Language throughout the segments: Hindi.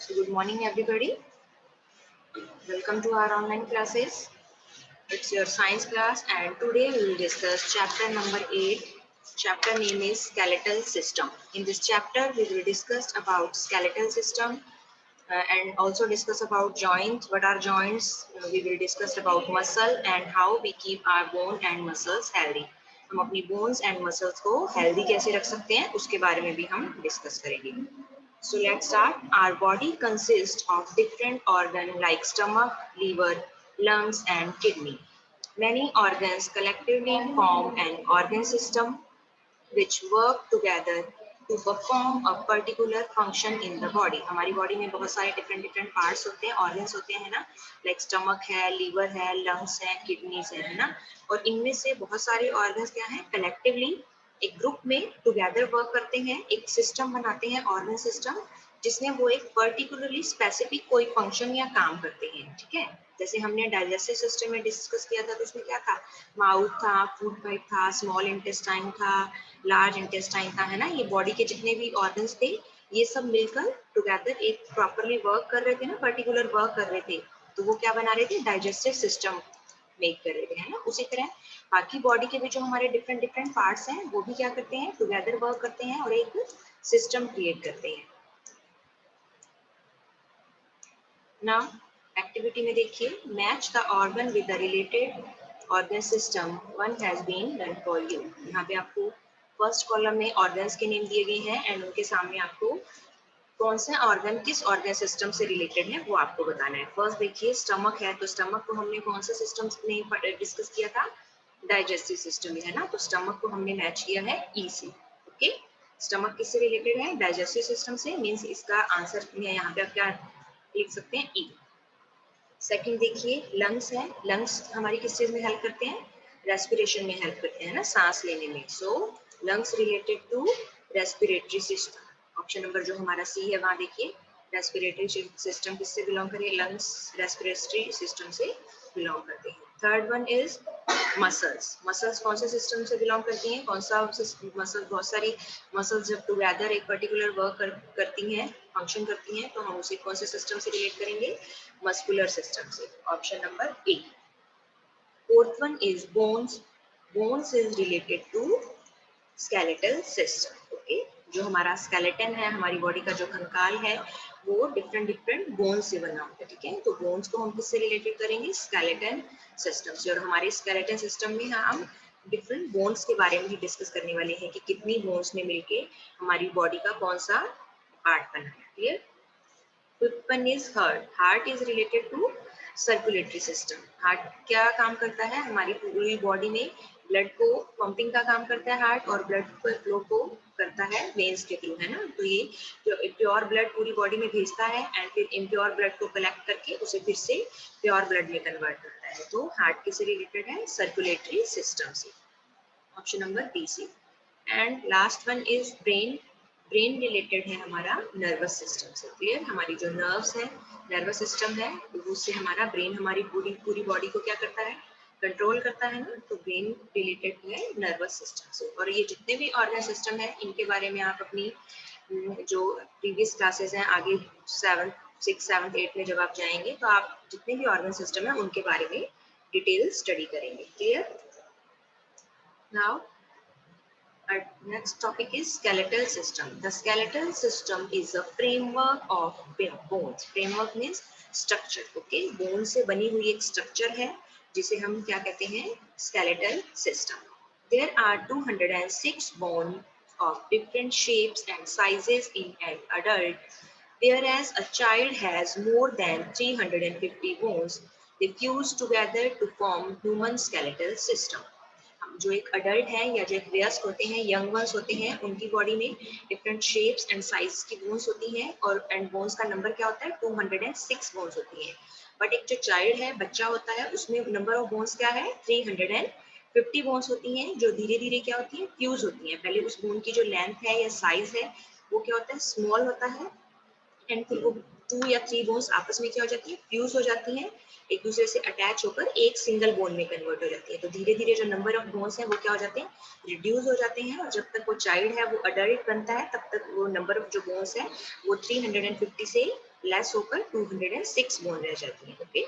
So good morning everybody. Welcome to our online classes. It's your science class and today we will discuss chapter number 8. Chapter name is skeletal system. In this chapter we will discuss about skeletal system and also discuss about joints. What are joints? We will discuss about muscle and how we keep our bone and muscles healthy. हम अपनी bones and muscles को healthy कैसे रख सकते हैं उसके बारे में भी हम discuss करेंगे. So let's start. Our body consists of different organs like stomach, liver, lungs and kidney. Many organs collectively form an organ system which work together to perform a particular function in the body. हमारी body में बहुत सारे different parts होते हैं, organs होते हैं ना, like stomach है, liver है, lungs है, kidneys है ना, और इनमें से बहुत सारे organs क्या हैं, collectively एक ग्रुप में टुगेदर वर्क करते हैं, एक सिस्टम बनाते हैं ऑर्गन सिस्टम जिसमें वो एक पर्टिकुलरली स्पेसिफिक कोई फंक्शन या काम करते हैं. ठीक है, जैसे हमने डाइजेस्टिव सिस्टम में डिस्कस किया था तो उसमें क्या था, माउथ था, फूड पाइप था, स्मॉल इंटेस्टाइन था, लार्ज इंटेस्टाइन था, है ना. ये बॉडी के जितने भी ऑर्गन्स थे ये सब मिलकर टुगेदर एक प्रॉपरली वर्क कर रहे थे ना, पर्टिकुलर वर्क कर रहे थे, तो वो क्या बना रहे थे, डाइजेस्टिव सिस्टम मेक कर रहे थे, है ना. उसी तरह बाकी बॉडी के भी जो हमारे डिफरेंट पार्ट्स हैं वो भी क्या करते हैं, टुगेदर वर्क करते हैं और एक सिस्टम क्रिएट करते हैं. नाउ एक्टिविटी में देखिए, match the organ with the related organ system one has been done for you. यहाँ पे आपको फर्स्ट कॉलम में ऑर्गन्स के नेम दिए गए हैं एंड उनके सामने आपको कौन सा ऑर्गन किस ऑर्गन सिस्टम से रिलेटेड है वो आपको बताना है. फर्स्ट देखिए, स्टमक है, तो स्टमक को हमने कौन सा सिस्टम में डिस्कस किया था, डाइजेस्टिव सिस्टम है ना, तो स्टमक को हमने मैच किया है ई से. ओके, स्टमक किससे रिलेटेड है, डाइजेस्टिव सिस्टम से, मींस इसका आंसर यहाँ पे आप क्या लिख सकते हैं, ई. सेकंड देखिए, लंग्स है, लंग्स हमारी किस चीज में हेल्प करते हैं, रेस्पिरेशन में हेल्प करते हैं ना, सांस लेने में. So lungs related to respiratory system. Option number जो हमारा सी है वहां देखिए, रेस्पिरेटरी सिस्टम किससे बिलोंग करे, लंग्स रेस्पिरेटरी सिस्टम से बिलोंग करते हैं. Third one is muscles. Muscles कौन से सिस्टम से बिलोंग करती हैं, कौन सा मसल, बहुत सारी मसल्स जब टुगेदर एक पर्टिकुलर वर्क करती हैं, फंक्शन करती हैं, तो हम उसे कौन से सिस्टम से रिलेट करेंगे, मस्कुलर सिस्टम से. Option number A. Fourth one is bones. Bones is related to skeletal system. Okay, जो हमारा स्केलेटन है, हमारी बॉडी का जो कंकाल है, वो डिफरेंट बोन्स से बना होता है. ठीक है, तो बोन्स को हम किससे रिलेटेड करेंगे, स्केलेटन सिस्टम से. और हमारे स्केलेटन सिस्टम में हम डिफरेंट बोन्स के बारे में ही डिस्कस करने वाले हैं कि कितनी बोन्स ने मिलके हमारी बॉडी का कौन सा पार्ट बना है. Clear. Fifth one is heart. Heart is related to circulatory system. Heart क्या काम करता है, हमारी पूरी बॉडी में ब्लड को पंपिंग का काम करता है हार्ट, और ब्लड फ्लो को करता है वेन्स के थ्रू, है ना. तो ये जो प्योर ब्लड पूरी बॉडी में भेजता है एंड फिर इम्प्योर ब्लड को कलेक्ट करके उसे फिर से प्योर ब्लड में कन्वर्ट करता है. तो हार्ट किससे रिलेटेड है, सर्कुलेटरी सिस्टम से. ऑप्शन नंबर बी से. And last one is brain. Brain related है हमारा नर्वस सिस्टम से. क्लियर, हमारी जो नर्व्स है, नर्वस सिस्टम है, उससे हमारा ब्रेन हमारी पूरी बॉडी को क्या करता है, कंट्रोल करता है ना. तो ब्रेन रिलेटेड है नर्वस सिस्टम से. और ये जितने भी ऑर्गन सिस्टम है इनके बारे में आप अपनी जो प्रीवियस क्लासेस हैं आगे 6th 7th 8th में जब आप जाएंगे तो आप जितने भी ऑर्गन सिस्टम है उनके बारे में डिटेल स्टडी करेंगे. Clear. Now our next topic is skeletal system. The skeletal system is a framework of bones. Framework means structure. Okay, bone से बनी हुई एक structure है जिसे हम क्या कहते हैं, skeletal system. There are 206 bones of different shapes and sizes in an adult, whereas a child has more than 350 bones. They fuse together to form human skeletal system. जो एक अडल्ट है या जो एक वयस्क होते हैं, यंग वंस होते हैं, उनकी बॉडी में डिफरेंट शेप्स एंड साइज की बोन्स होती हैं और एंड बोन्स का नंबर क्या होता है, 206 बोन्स होती हैं. बट एक जो चाइल्ड है, बच्चा होता है, उसमें नंबर ऑफ बोन्स क्या है, 350 बोन्स होती हैं, जो धीरे धीरे क्या होती है, फ्यूज होती हैं. पहले उस बोन की जो लेंथ है या साइज है वो क्या होता है, स्मॉल होता है एंड फिर वो 2 या 3 बोन्स आपस में क्या हो जाती है, फ्यूज हो जाती हैं, एक दूसरे से अटैच होकर एक सिंगल बोन में कन्वर्ट हो जाती है. तो धीरे धीरे जो नंबर ऑफ बोन्स है वो क्या हो जाते हैं, रिड्यूस हो जाते हैं. और जब तक वो चाइल्ड है, वो अडल्ट बनता है, तब तक वो नंबर ऑफ जो बोन्स है वो 350 से लेस होकर 206 बोन रह जाती है। Okay,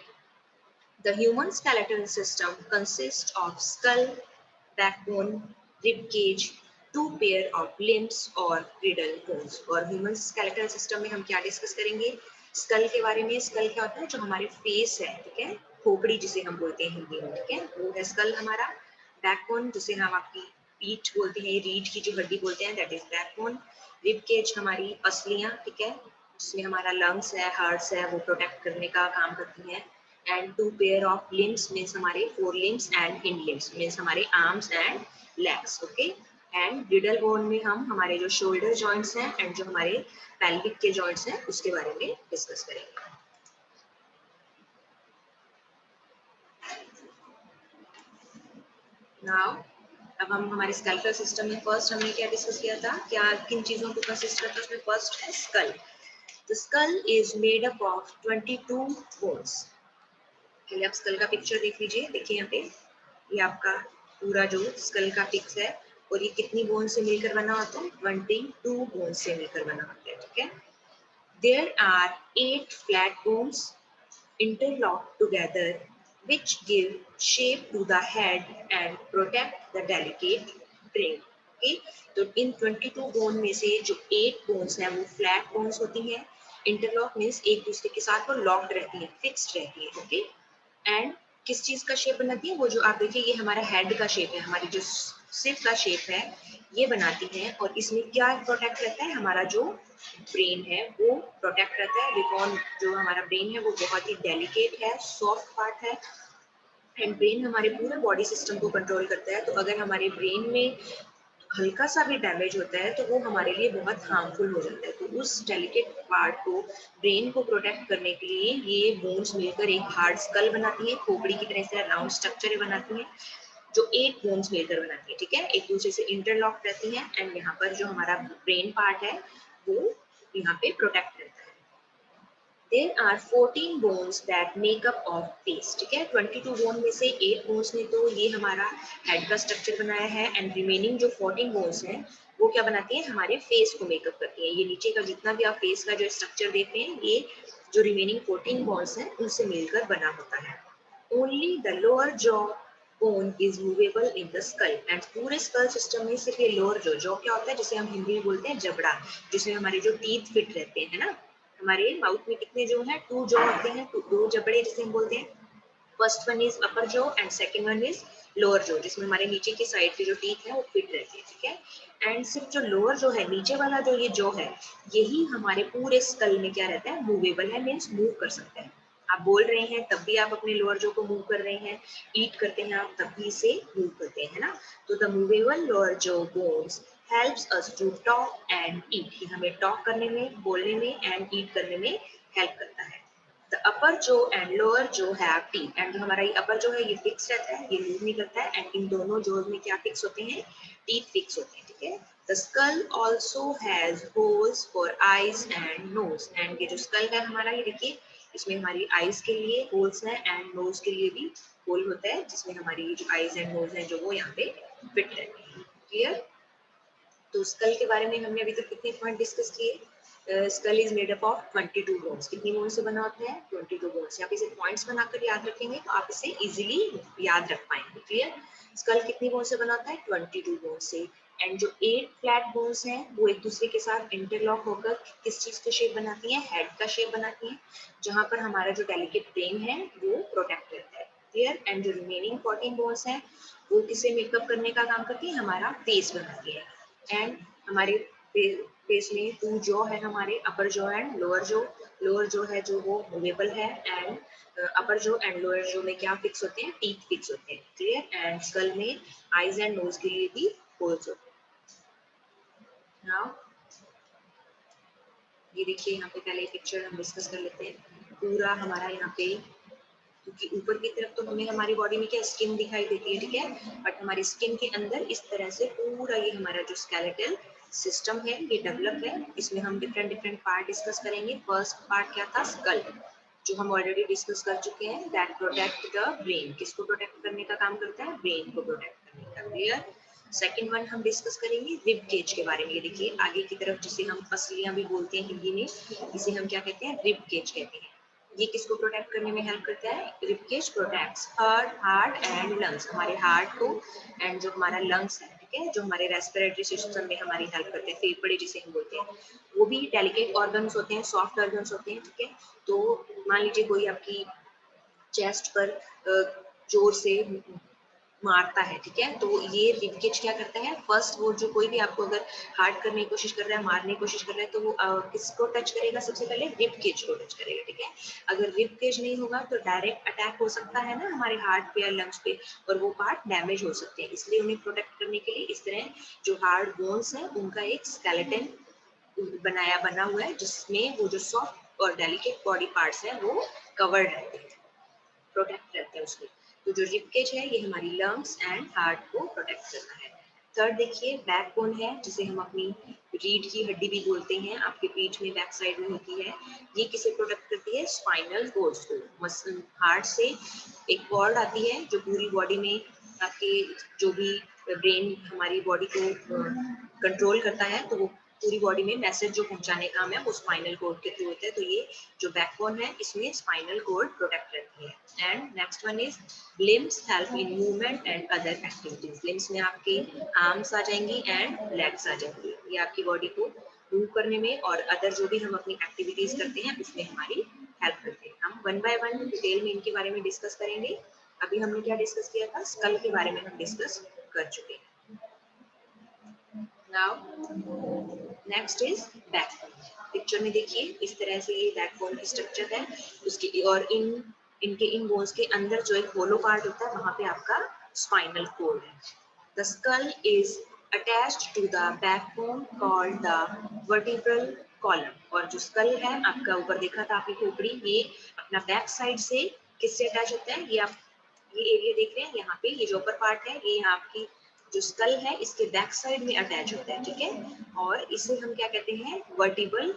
the human skeletal system consist of skull, backbone, rib cage, two pair of limbs और ग्रिडल बोन्स। और ह्यूमन स्केलेटल सिस्टम में हम क्या डिस्कस करेंगे? स्कल के बारे में। स्कल क्या होता है? जो हमारे फेस है, ठीक है, खोपड़ी जिसे हम बोलते हैं हिंदी में, ठीक है, वो है स्कल हमारा। बैकबोन जिसे हम आपकी पीठ बोलते हैं, रीढ़ की जो हड्डी बोलते हैं, that is backbone. Rib cage हमारी पसलियां, ठीक है, जिसमें हमारा लंग्स है, हार्ट्स है, वो प्रोटेक्ट करने का काम करती हैं। And two pair of limbs means हमारे fore limbs and hind limbs means हमारे arms and legs. Okay, and girdle bone में हम हमारे जो शोल्डर जॉइंट्स हैं एंड जो हमारे पेल्विक के जॉइंट्स हैं उसके बारे में डिस्कस करेंगे। नाउ अब हम हमारे स्केलेटल सिस्टम में फर्स्ट हमने क्या डिस्कस किया था, क्या किन चीजों को कंसिस्ट करता है? उसमें फर्स्ट है skull. The skull is made up of 22 bones. चलिए आप स्कल का पिक्चर देख लीजिए। देखिए यहाँ पे ये आपका पूरा जो स्कल का पिक्स है और ये कितनी बोन से मिलकर बना होता है? 22 बोन से मिलकर बना होता है, ठीक है। There are 8 flat bones interlocked together which give shape to the head and protect the delicate brain. Okay? तो इन 22 बोन में से जो 8 बोन्स हैं वो फ्लैट बोन्स होती हैं। इंटरलॉक मीन्स एक दूसरे के साथ वो लॉक्ड रहती है, फिक्स्ड रहती है। ओके, एंड किस चीज का शेप बनाती है? वो जो आप देखिए ये हमारा हेड का शेप है, हमारी जो सिर का शेप है ये बनाती है। और इसमें क्या प्रोटेक्ट रहता है? हमारा जो ब्रेन है वो प्रोटेक्ट रहता है। बिकॉज जो हमारा ब्रेन है वो बहुत ही डेलिकेट है, सॉफ्ट पार्ट है। एंड ब्रेन हमारे पूरे बॉडी सिस्टम को कंट्रोल करता है। तो अगर हमारे ब्रेन में हल्का सा भी डैमेज होता है तो वो हमारे लिए बहुत हार्मफुल हो जाता है। तो उस डेलिकेट पार्ट को, ब्रेन को प्रोटेक्ट करने के लिए ये बोन्स मिलकर एक हार्ड स्कल बनाती है, खोपड़ी की तरह से राउंड स्ट्रक्चर बनाती है जो 8 बोन्स मिलकर बनाती है, ठीक है, एक दूसरे से इंटरलॉक रहती है। एंड यहाँ पर जो हमारा ब्रेन पार्ट है वो यहाँ पे प्रोटेक्ट रहता है। There are 14 bones that make up of face, ठीक है। 22 बोन में से 8 बोन्स ने तो ये हमारा हेड का स्ट्रक्चर बनाया है एंड रिमेनिंग जो 14 बोन्स हैं वो क्या बनाती हैं? हमारे फेस को मेकअप करती हैं। ये नीचे का जितना भी आप फेस का जो स्ट्रक्चर देख रहे हैं ये जो रिमेनिंग 14 बोन्स हैं उनसे मिलकर बना होता है। Only the lower jaw bone is movable in the skull and पूरे स्कल सिस्टम में सिर्फ ये लोअर जॉ क्या होता है जिसे हम हिंदी में बोलते हैं जबड़ा, जिसमें हमारे जो टीथ फिट रहते हैं ना। हमारे माउथ में कितने जो है? 2 जॉ होते हैं, 2 जबड़े जिसे हम बोलते हैं। First one is upper jaw and second one is lower jaw, जिसमें हमारे नीचे की साइड के जो टीथ है वो फिट रहती है, ठीक है। एंड सिर्फ जो लोअर जो है, नीचे वाला जो ये जॉ है, यही हमारे पूरे स्कल में क्या रहता है? मूवेबल है, मीन्स मूव कर सकते हैं। आप बोल रहे हैं तब भी आप अपने लोअर जॉ को मूव कर रहे हैं, ईट करते हैं आप तब भी इसे मूव करते हैं, है ना। तो the movable lower jaw bones helps us to talk and eat, ये हमें टॉक करने में, बोलने में एंड ईट करने में हेल्प करता है। द अपर जो एंड लोअर जो हैव टीथ, एंड जो हमारा ये अपर जो है ये फिक्स रहता है, ये मूव नहीं करता है। एंड इन दोनों जोज में क्या फिक्स होते हैं? टीथ फिक्स होते हैं, ठीक है। The skull also has holes for eyes and nose, and ये जो स्कल है हमारा ये देखिए इसमें हमारी आईज के लिए होल्स हैं एंड नोज के लिए भी होल होता है, जिसमें हमारी जो आईज एंड नोज है जो वो यहाँ पे फिट रहती है। क्लियर? तो स्कल के बारे में हमने अभी तक कितने पॉइंट डिस्कस किए? School is made up of 22 bones. कितनी बोन से बना होता है? 22 बोन्स। आप इसे पॉइंट्स बनाकर याद रखेंगे तो आप इसे इजीली याद रख पाएंगे। क्लियर? स्कल कितनी बोन से बना होता है? 22 बोन से। एंड जो 8 फ्लैट बोन्स हैं वो एक दूसरे के साथ इंटरलॉक होकर किस चीज का शेप बनाती हैं? हेड का शेप बनाती हैं, जहां पर हमारा जो डेलिकेट ब्रेन है वो प्रोटेक्ट रहता है। क्लियर? एंड जो रिमेनिंग 14 बोन्स हैं वो किसे मेकअप करने का काम करती है? हमारा फेस बनाती है। एंड हमारे फेस में 2 जॉ है, हमारे अपर jaw and lower jaw. Lower jaw है जो वो मूवेबल है and upper jaw and lower jaw में क्या फिक्स होते हैं? टीथ फिक्स होते हैं। क्लियर? एंड स्कल में आईज एंड नोज के लिए भी होल्स होते हैं। नाउ ये देखिए यहाँ पे पहले पिक्चर हम डिस्कस कर लेते हैं। पूरा हमारा यहाँ पे, क्योंकि ऊपर की तरफ तो हमें हमारी बॉडी में क्या स्किन दिखाई देती है, ठीक है, बट हमारी स्किन के अंदर इस तरह से पूरा ये हमारा जो स्केलेटल सिस्टम है ये डेवलप है। इसमें हम डिफरेंट डिफरेंट पार्ट डिस्कस करेंगे। फर्स्ट पार्ट क्या था? स्कल, जो हम ऑलरेडी डिस्कस कर चुके हैं। दैट प्रोटेक्ट द ब्रेन, किसको प्रोटेक्ट करने का काम करता है? ब्रेन को प्रोटेक्ट करने का। क्लियर? सेकंड वन हम डिस्कस करेंगे रिब केज के बारे में। ये देखिए आगे की तरफ जिसे हम पसलियां भी बोलते हैं हिंदी में, इसे हम क्या कहते हैं, रिब केज कहते हैं। ये किसको प्रोटेक्ट करने में हेल्प करता है? Rib cage protects heart and lungs, हमारे हार्ट को एंड जो हमारा लंग्स है, ठीक है, जो हमारे रेस्पिरेटरी सिस्टम में हमारी हेल्प करते हैं, फेफड़े जिसे हम बोलते हैं, वो भी डेलिकेट ऑर्गन्स होते हैं, सॉफ्ट ऑर्गन्स होते हैं, ठीक है। तो मान लीजिए कोई आपकी चेस्ट पर जोर से मारता है, ठीक है, तो ये रिब केज क्या करता है, फर्स्ट वो जो कोई भी आपको अगर हार्ट करने की कोशिश कर रहा है, मारने की कोशिश कर रहा है, तो वो किसको टच करेगा? सबसे पहले रिब केज को टच करेगा, ठीक है। अगर रिब केज नहीं होगा तो डायरेक्ट अटैक हो सकता है ना हमारे हार्ट पे या लंग्स पे, और वो पार्ट डैमेज हो सकते हैं। इसलिए उन्हें प्रोटेक्ट करने के लिए इस तरह जो हार्ड बोन्स है उनका एक स्केलेटन बना हुआ है, जिसमें वो जो सॉफ्ट और डेलिकेट बॉडी पार्ट्स हैं वो कवर्ड रहते हैं, प्रोटेक्ट रहते हैं उसमें। तो जो रिबकेज है ये हमारी लंग्स एंड हार्ट को प्रोटेक्ट करता है। थर्ड देखिए बैकबोन है, जिसे हम अपनी रीढ़ की हड्डी भी बोलते हैं, आपके पीठ में बैक साइड में होती है। ये किसे प्रोटेक्ट करती है? स्पाइनल कोर्ड्स को। मसल हार्ट से एक कॉर्ड आती है जो पूरी बॉडी में आपके जो भी ब्रेन हमारी बॉडी को कंट्रोल करता है, तो वो पूरी बॉडी में मैसेज जो पहुंचाने का काम है वो स्पाइनल कोर्ड के थ्रू होता है। तो ये जो बैकबोन है इसमें स्पाइनल कोर्ड प्रोटेक्ट करती है। And next one is limbs help in movement and other activities. Limbs में आपके आर्म्स आ जाएंगी एंड लेग्स आ जाएंगी, ये आपकी बॉडी को मूव करने में और अदर जो भी हम अपनी एक्टिविटीज करते हैं उसमें हमारी हेल्प करते हैं। हम वन बाय वन डिटेल में इनके बारे में डिस्कस करेंगे। अभी हमने क्या डिस्कस किया था? स्कल के बारे में हम डिस्कस कर चुके हैं। Now next is backbone. Picture में देखिए इस तरह से ये बैकबोन की स्ट्रक्चर है उसकी, और इनके इन बोन्स के अंदर जो एक होलो पार्ट होता है वहां पे आपका स्पाइनल कोड है। The skull is attached to the backbone called the vertebral column. और जो स्कल है आपका ऊपर देखा था आपकी खोपड़ी, ये अपना बैक साइड से किससे अटैच होता है? ये आप ये एरिया देख रहे हैं यहाँ पे, ये जो ऊपर पार्ट है ये यहाँ आपकी जो स्कल है इसके बैक साइड में अटैच होता है, ठीक है। और इसे हम क्या कहते हैं? वर्टिब्रल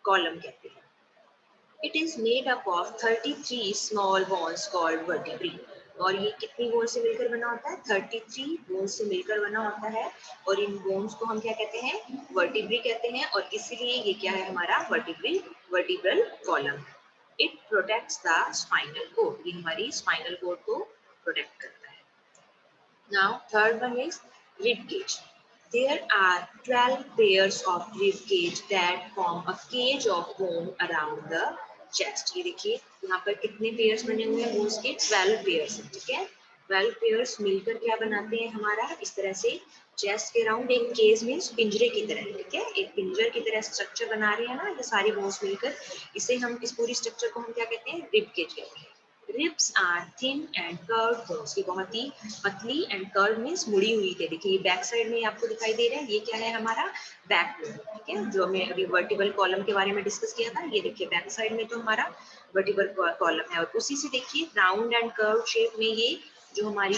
कॉलम कहते हैं। It is made up of 33 small bones called vertebrae. और ये कितनी बोन से मिलकर बना होता है? 33 बोन से मिलकर बना होता है। और इन बोन्स को हम क्या कहते हैं? वर्टिब्री कहते हैं। और इसीलिए ये क्या है हमारा? Vertebral column. It protects the spinal cord, ये हमारी स्पाइनल कोड को प्रोटेक्ट करता है। Now, third one is rib cage. There are 12 pairs of rib cage that form a cage of bone around the chest. ये देखिए यहाँ पर कितने पेयर्स बने हुए हैं बोन्स के? 12 पेयर्स, ठीक है। 12 पेयर्स मिलकर क्या बनाते हैं हमारा? इस तरह से चेस्ट के राउंड एक केज मीन्स पिंजरे की तरह, ठीक है, एक पिंजर की तरह स्ट्रक्चर बना रहे हैं ना ये सारी बोन्स मिलकर। इसे हम इस पूरी स्ट्रक्चर को हम क्या कहते हैं? रिब केज कहते हैं। Ribs are thin and curved bones, ये बहुत ही पतली एंड कर्व मीन्स मुड़ी हुई है। देखिए ये बैक साइड में आपको दिखाई दे रहा है, ये क्या है हमारा? बैकबोन, ठीक है, जो हमने अभी वर्टिबल कॉलम के बारे में डिस्कस किया था। ये देखिए बैक साइड में तो हमारा वर्टिबल कॉलम है, और उसी से देखिए राउंड एंड कर्व शेप में ये जो हमारी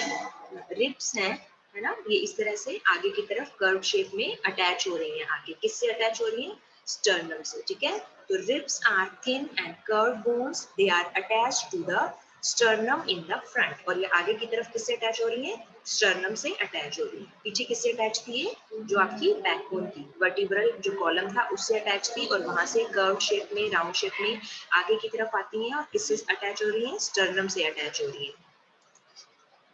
रिब्स हैं, है ना, ये इस तरह से आगे की तरफ कर्व शेप में अटैच हो रही हैं। आगे किससे अटैच हो रही हैं? स्टर्नम से, ठीक है। तो ribs are thin and curved bones, they are attached to the sternum in the front. और ये आगे की तरफ किससे अटैच हो रही है? स्टर्नम से अटैच हो रही है। पीछे किससे अटैच थी? ये जो आपकी बैकबोन थी, वर्टिब्रल जो कॉलम था उससे अटैच थी, और वहां से कर्व शेप में, राउंड शेप में आगे की तरफ आती हैं और किससे अटैच हो रही है? स्टर्नम से अटैच हो रही है।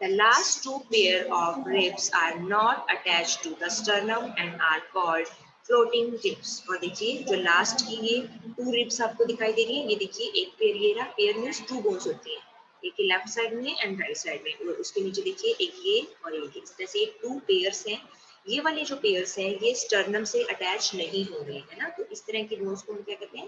The last two pair of ribs are not attached to the sternum and are called floating ribs. और देखिए जो लास्ट की ये टू रिब्स आपको दिखाई दे रही है, ये देखिए एक पेयर, ये रहा, पेयर मीन्स टू बोन्स होती है, एक लेफ्ट साइड में एंड राइट साइड में, और उसके नीचे देखिए एक ये और एक, इस तरह से टू पेयर्स हैं। ये वाले जो पेयर्स हैं ये स्टर्नम से अटैच नहीं हो रहे हैं ना, तो इस तरह की बोन्स को हम क्या कहते हैं?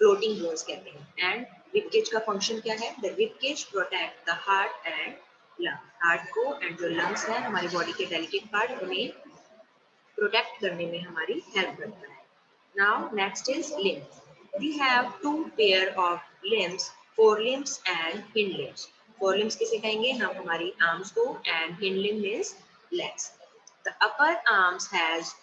फ्लोटिंग बोन्स कहते हैं। एंड रिब केज का फंक्शन क्या है? The rib cage protect the heart and lung. Heart को एंड जो लंग्स है हमारी बॉडी के डेलिकेट पार्ट, उन्हें प्रोटेक्ट करने में हमारी हेल्प करता है। Now next is limbs. We have two pair of limbs, fore limbs and hind limbs. Fore limbs किसे कहेंगे? हम हमारी आर्म्स को, and hind limbs means legs. The upper arms has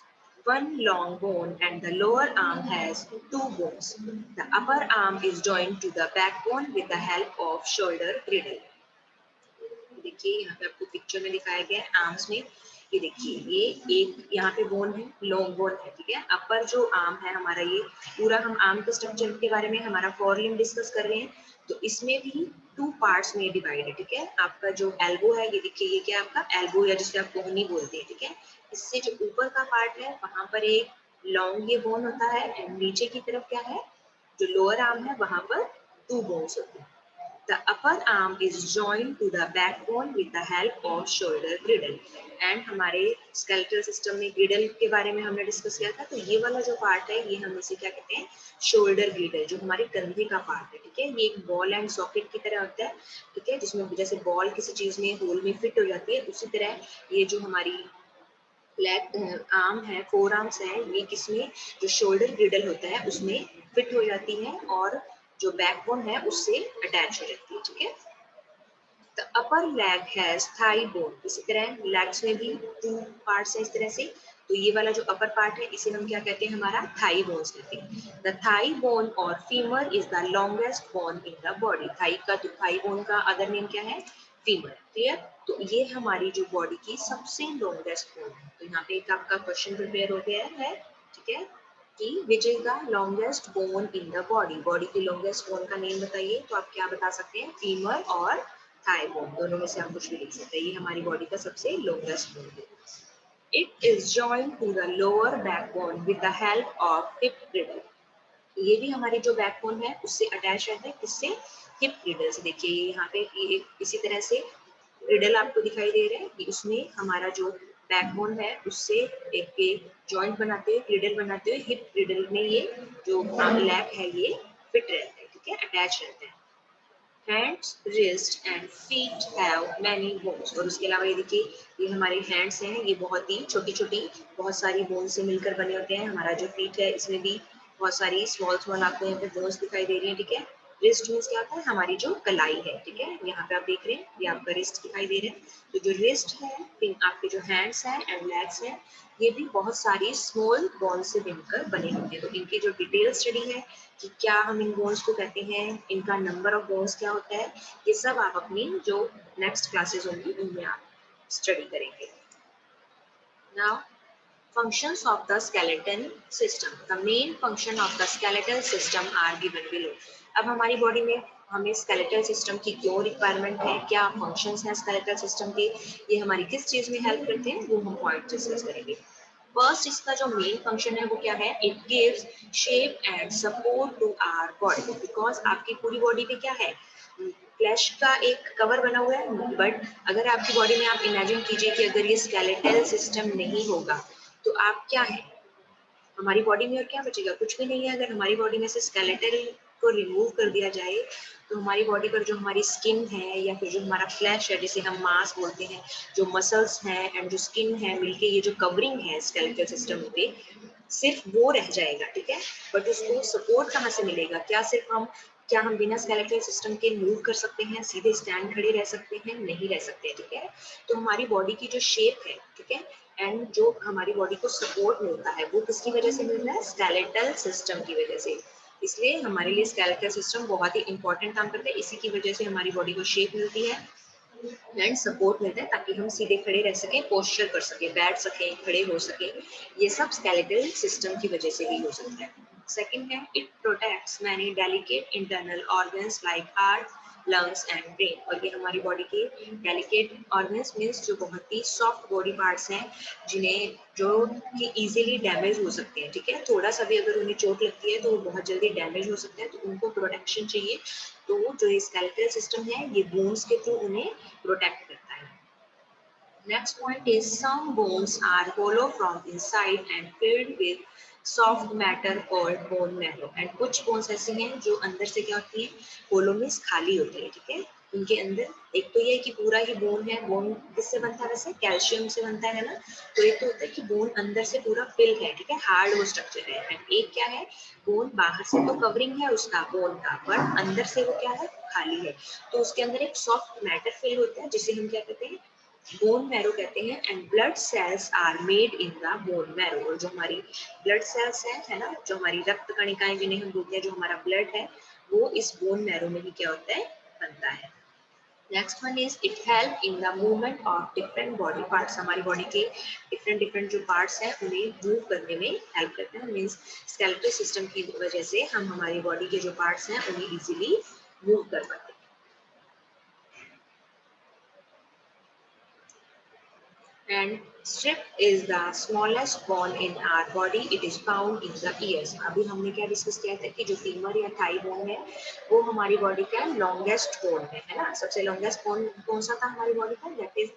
one long bone and the lower arm has two bones. The upper arm is joined to the backbone with the help of shoulder girdle. देखिए यहाँ पे आपको पिक्चर में दिखाया गया है आर्म्स में, ये देखिए, ये एक यहाँ पे बोन है, लॉन्ग बोन है, ठीक है। अपर जो आर्म है हमारा, ये पूरा हम आर्म के स्ट्रक्चर के बारे में हमारा फोरलिम्ब डिस्कस कर रहे हैं, तो इसमें भी 2 पार्ट्स में डिवाइड है, ठीक है। आपका जो एल्बो है, ये देखिए, ये क्या है आपका एल्बो, या जिसे आप कोहनी बोलते हैं, ठीक है। इससे जो ऊपर का पार्ट है वहां पर एक लॉन्ग ये बोन होता है, एंड नीचे की तरफ क्या है, जो लोअर आर्म है वहां पर 2 बोन्स होते हैं। The upper arm is joined to the backbone with the help of shoulder girdle. And हमारे स्केलेटल सिस्टम में गिडल के बारे में हमने डिस्कस किया था, तो ये वाला जो पार्ट है ये हम इसे क्या कहते हैं, शोल्डर गिडल, जो हमारे कंधे का पार्ट है, ठीक है। ये एक बॉल एंड सॉकेट की तरह होता है, ठीक है, जिसमें जैसे बॉल किसी चीज में होल में फिट हो जाती है, उसी तरह ये जो हमारी लेग आर्म है, फोर आर्म्स है, ये किसमें, जो शोल्डर ग्रिडल होता है उसमें फिट हो जाती है, और जो बैकबोन है उससे अटैच हो जाती है, ठीक है। The upper leg has thigh bone, इसी तरह लेग्स में भी 2 पार्ट्स है इस तरह से, तो ये वाला जो अपर पार्ट है इसे हम क्या कहते हैं, हमारा थाई बोन्स कहते हैं। द थाई बोन और femur is the longest bone in the body. Thigh bone का अदर नेम क्या है, फीमर, क्लियर। तो ये हमारी जो बॉडी की सबसे लॉन्गेस्ट बोन है। तो यहाँ पे एक आपका क्वेश्चन प्रिपेयर हो गया है, ठीक है, कि which is the longest bone in the body, body की लॉन्गेस्ट बोन का नेम बताइए, तो आप क्या बता सकते हैं, फीमर और थाई बोन, दोनों में से आप कुछ भी लिख सकते हैं, ये हमारी बॉडी का सबसे लॉन्गेस्ट बोन है। It is joined to the lower backbone with the help of hip girdle। ये भी हमारी जो बैकबोन है उससे अटैच रहता है, किससे, हिप girdle से। देखिए यहाँ पे ये इसी तरह से ग्रिडल आपको दिखाई दे रहा है कि उसमें हमारा जो बैकबोन है उससे एक जॉइंट बनाते हुए, ग्रिडल बनाते हुए, हिप ग्रिडल में ये जो लैग है ये फिट रहता है, ठीक है, अटैच रहता है। Hands, wrist and feet have many bones, और उसके अलावा ये देखिए, ये हमारे हैंड्स हैं, ये बहुत ही छोटी छोटी बहुत सारी बोन से मिलकर बने होते हैं। हमारा जो फीट है इसमें भी बहुत सारी स्मॉल स्मॉल आपको यहाँ पे बोन्स दिखाई दे रही है, ठीक है। रिस्ट मीन्स क्या होता है, हमारी जो कलाई है, ठीक है, यहाँ पे आप देख रहे हैं, ये आपका रिस्ट दिखाई दे रहा है। तो जो रिस्ट है, फिर आपके जो हैंड्स हैं एंड लेग्स हैं, ये भी बहुत सारी स्मॉल बोन से मिलकर बने होते हैं। तो इनकी जो डिटेल स्टडी है कि क्या हम इन बोन्स को कहते हैं, इनका नंबर ऑफ बोन्स क्या होता है, ये सब आप अपनी जो नेक्स्ट क्लासेस होंगी उनमें आप स्टडी करेंगे। Now functions of the skeleton system, the main function of the skeletal system are given below। अब हमारी बॉडी में हमें skeletal system की क्यों रिक्वायरमेंट है, क्या फंक्शंस हैं skeletal system के, ये हमारी किस चीज में हेल्प करते हैं, वो हम पॉइंट डिस्कस करेंगे। फर्स्ट इसका जो मेन फंक्शन है वो क्या है, it gives shape and support to our body, because आपकी पूरी बॉडी पे क्या है, फ्लैश का एक कवर बना हुआ है, बट अगर आपकी बॉडी में आप इमेजिन कीजिए कि अगर ये स्केलेटल सिस्टम नहीं होगा तो आप क्या है, हमारी बॉडी में और क्या बचेगा, कुछ भी नहीं है। अगर हमारी बॉडी में से स्केलेटल को रिमूव कर दिया जाए तो हमारी बॉडी पर जो हमारी स्किन है या फिर जो हमारा फ्लैश है, जिसे हम मांस बोलते हैं, जो मसल्स हैं एंड जो स्किन है मिलके ये जो कवरिंग है स्केलेटल सिस्टम पे, सिर्फ वो रह जाएगा, ठीक है। बट उसको सपोर्ट कहाँ से मिलेगा, क्या हम बिना स्केलेटल सिस्टम के मूव कर सकते हैं, सीधे स्टैंड खड़े रह सकते हैं, नहीं रह सकते, ठीक है। तो हमारी बॉडी की जो शेप है, ठीक है, एंड जो हमारी बॉडी को सपोर्ट मिलता है वो किसकी वजह से मिल रहा है, स्केलेटल सिस्टम की वजह से। इसलिए हमारे लिए स्केलेटल सिस्टम बहुत ही इंपॉर्टेंट काम करता है, इसी की वजह से हमारी बॉडी को शेप मिलती है एंड सपोर्ट मिलता है, ताकि हम सीधे खड़े रह सकें, पोस्चर कर सकें, बैठ सकें, खड़े हो सकें। ये सब स्केलेटल सिस्टम की वजह से भी हो सकता है। सेकंड है, it protects many delicate internal organs like heart, lungs and brain. और ये हमारी बॉडी के डेलिकेट ऑर्गन्स मीन्स जो बहुत ही सॉफ्ट बॉडी पार्ट्स हैं, जिन्हें जो कि इजीली डैमेज हो सकते हैं, ठीक है, थोड़ा सा भी अगर उन्हें चोट लगती है तो वो बहुत जल्दी डैमेज हो सकते हैं, तो उनको प्रोटेक्शन चाहिए। तो जो ये स्केलेटल सिस्टम है ये बोन्स के थ्रू उन्हें प्रोटेक्ट करता है। Next point is some bones are hollow from inside and filled with soft matter called bone marrow। and कुछ bones ऐसी हैं जो अंदर से क्या होती हैं, hollow means खाली होती है, ठीक है। उनके अंदर एक तो ये है कि पूरा ही बोन है, बोन किससे बनता है, वैसे कैल्शियम से बनता है ना। तो एक तो होता है कि बोन अंदर से पूरा फिल है, ठीक है, हार्ड वो स्ट्रक्चर है। एंड एक क्या है, बोन बाहर से तो कवरिंग है उसका बोन का, बट अंदर से वो क्या है, खाली है। तो उसके अंदर एक सॉफ्ट मैटर फिल होता है जिसे हम क्या कहते हैं, बोन मैरो कहते हैं। And blood cells are made in the bone marrow. और जो हमारी ब्लड सेल्स है ना, जो हमारी रक्त कणिकाएं जिन्हें हम बोलते हैं, जो हमारा ब्लड है, वो इस बोन मैरो में ही क्या होता है, बनता है। Next one is it help in the movement of different body parts, हमारी बॉडी के डिफरेंट डिफरेंट जो पार्ट्स हैं उन्हें मूव करने में हेल्प करते हैं। मीन्स स्केलेटल सिस्टम की वजह से हम हमारी बॉडी के जो पार्ट्स हैं उन्हें इजीली मूव कर पाते हैं। And strip is the smallest bone in our body. It is found in the ears. अभी हमने क्या डिस्कस किया था कि जो फीमर या थाई बोन है वो हमारी बॉडी का लॉन्गेस्ट बोन है ना। सबसे लॉन्गेस्ट बोन कौन सा था हमारी बॉडी का? दैट इज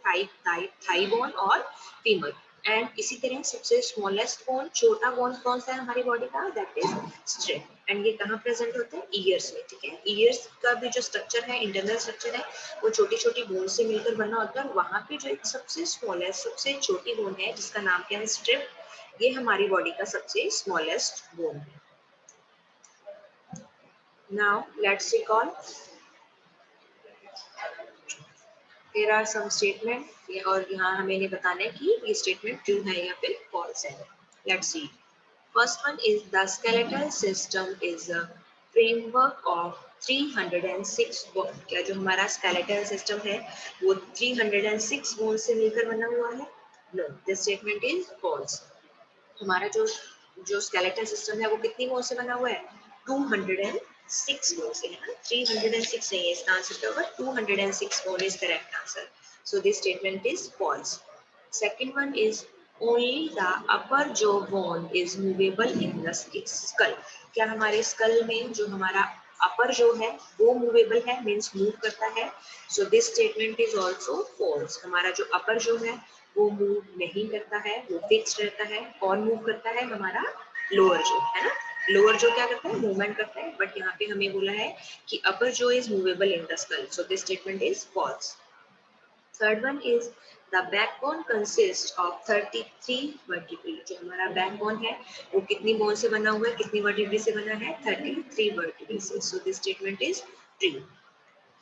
थाई बोन और फीमर। एंड इसी तरह सबसे स्मॉलेस्ट बोन, छोटा बोन कौन सा है हमारी बॉडी का? That is strip. एंड ये कहाँ प्रेजेंट होते हैं? ईयर्स में। ठीक है, ईयर्स का भी जो स्ट्रक्चर है, इंटरनल स्ट्रक्चर है, वो छोटी छोटी बोन से मिलकर बना होता है। वहां पे जो एक सबसे स्मॉलेस्ट, सबसे छोटी बोन है जिसका नाम क्या है? स्ट्रिप। ये हमारी बॉडी का सबसे स्मॉलेस्ट बोन है। Now let's recall, there are some statement, और यहाँ हमें ये बताना है कि ये स्टेटमेंट ट्रू है या फिर फॉल्स है। Let's see. First one is the skeletal system is a framework of 306 bone. क्या जो हमारा स्केलेटल सिस्टम है वो 306 बोन से मिलकर बना हुआ है? No, this statement is false. हमारा जो जो स्केलेटल सिस्टम है वो कितनी बोन से बना हुआ है? 206 बोन से, है ना। 306 नहीं है इसका आंसर, क्या होगा? 206 bone is correct answer. So this statement is false. Second one is only the upper जो bone is movable in the skull. क्या हमारे स्कल में जो हमारा अपर जो है वो मूवेबल है, मीन्स मूव करता है? So this statement is also false. हमारा जो अपर जो है वो मूव नहीं करता है, वो फिक्स रहता है। और मूव करता है हमारा लोअर जो, है ना। लोअर जो क्या करता है? मूवमेंट करता है। बट यहाँ पे हमें बोला है कि अपर जो is movable in the skull. So this statement is false. Third one is the backbone consist of 33 vertebrae. जो हमारा बैकबोन है वो कितनी बोन से बना हुआ है, कितनी वर्टिब्रेई से बना है? 33 वर्टिब्रेई से। So this statement is true.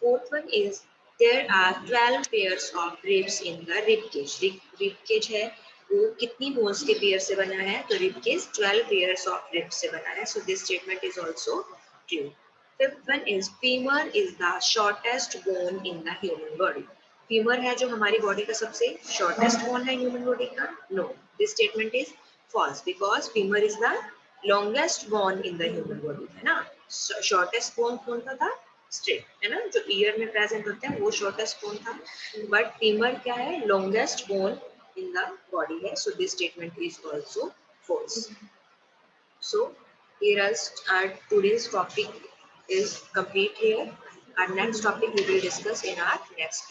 Fourth one is there are 12 pairs of ribs in the rib cage. Rib cage है वो कितनी बोन्स के पेयर से बना है? तो rib cage 12 pairs of ribs से बना है। So this statement is also true. Fifth one is femur is the shortest bone in the human body. Femur है जो हमारी बॉडी का सबसे शॉर्टेस्ट बोन है ह्यूमन बॉडी का? No, this statement is false, because femur is the longest bone in the human body, है ना। शॉर्टेस्ट बोन कौन सा था? स्ट्रिप, है ना, जो ईयर में प्रेजेंट होते हैं वो शॉर्टेस्ट बोन था। बट फीमर क्या है? Longest bone in the body है। So this statement is also false. So here is our today's topic is complete here. Our next topic we will discuss in our next class.